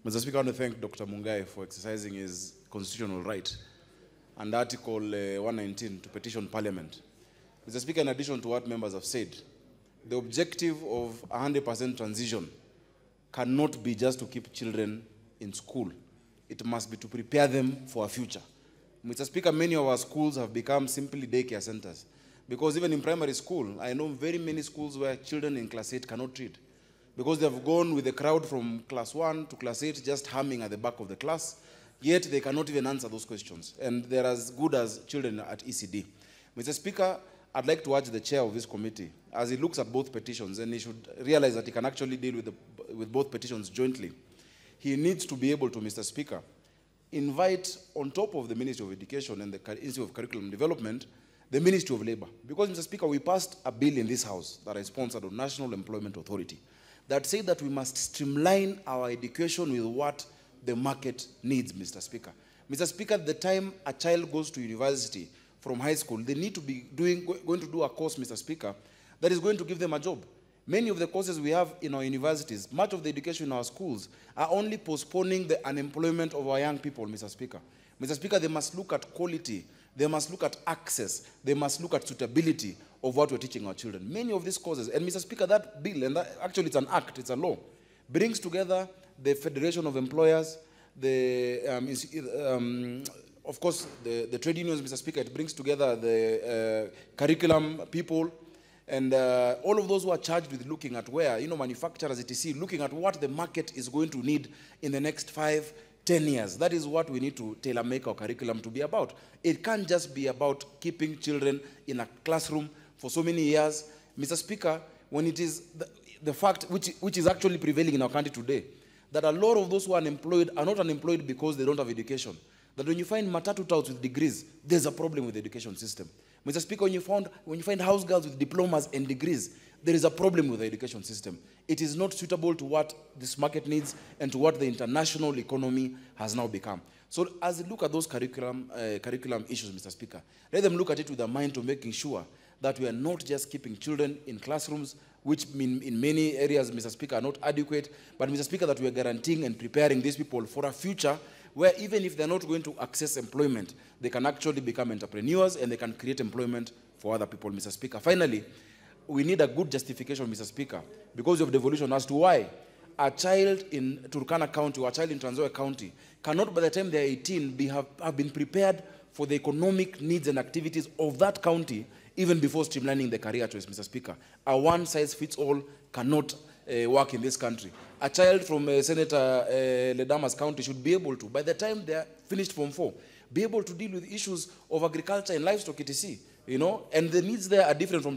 Mr. Speaker, I want to thank Dr. Mungai for exercising his constitutional right and Article 119 to petition Parliament. Mr. Speaker, in addition to what members have said, the objective of 100% transition cannot be just to keep children in school. It must be to prepare them for a future. Mr. Speaker, many of our schools have become simply daycare centers. Because even in primary school, I know very many schools where children in class 8 cannot read. Because they have gone with the crowd from class 1 to class 8 just humming at the back of the class, yet they cannot even answer those questions. And they're as good as children at ECD. Mr. Speaker, I'd like to urge the chair of this committee, as he looks at both petitions, and he should realize that he can actually deal with both petitions jointly. He needs to be able to, Mr. Speaker, invite on top of the Ministry of Education and the Institute of Curriculum Development, the Ministry of Labor. Because, Mr. Speaker, we passed a bill in this House that I sponsored on National Employment Authority that said that we must streamline our education with what the market needs, Mr. Speaker. Mr. Speaker, the time a child goes to university from high school, they need to be going to do a course, Mr. Speaker, that is going to give them a job. Many of the courses we have in our universities, much of the education in our schools, are only postponing the unemployment of our young people, Mr. Speaker. Mr. Speaker, they must look at quality, they must look at access, they must look at suitability of what we're teaching our children. Many of these causes, and Mr. Speaker, that bill, and that, actually it's an act, it's a law, brings together the Federation of Employers, of course, the trade unions, Mr. Speaker. It brings together the curriculum people, and all of those who are charged with looking at where, manufacturers, etc., looking at what the market is going to need in the next 5, 10 years. That is what we need to tailor-make our curriculum to be about. It can't just be about keeping children in a classroom for so many years. Mr. Speaker, when it is the fact which is actually prevailing in our country today, that a lot of those who are unemployed are not unemployed because they don't have education. That when you find matatu touts with degrees, there's a problem with the education system. Mr. Speaker, when you find house girls with diplomas and degrees, there is a problem with the education system. It is not suitable to what this market needs and to what the international economy has now become. So as they look at those curriculum issues, Mr. Speaker, let them look at it with a mind to making sure that we are not just keeping children in classrooms, which in many areas, Mr. Speaker, are not adequate, but, Mr. Speaker, that we are guaranteeing and preparing these people for a future where even if they're not going to access employment, they can actually become entrepreneurs and they can create employment for other people, Mr. Speaker. Finally, we need a good justification, Mr. Speaker, because of devolution as to why a child in Turkana County or a child in Trans Nzoia County cannot, by the time they're 18, have been prepared for the economic needs and activities of that county even before streamlining the career choice, Mr. Speaker. A one-size-fits-all cannot work in this country. A child from Senator Ledama's county should be able to, by the time they're finished Form 4, be able to deal with issues of agriculture and livestock, etc. And the needs there are different from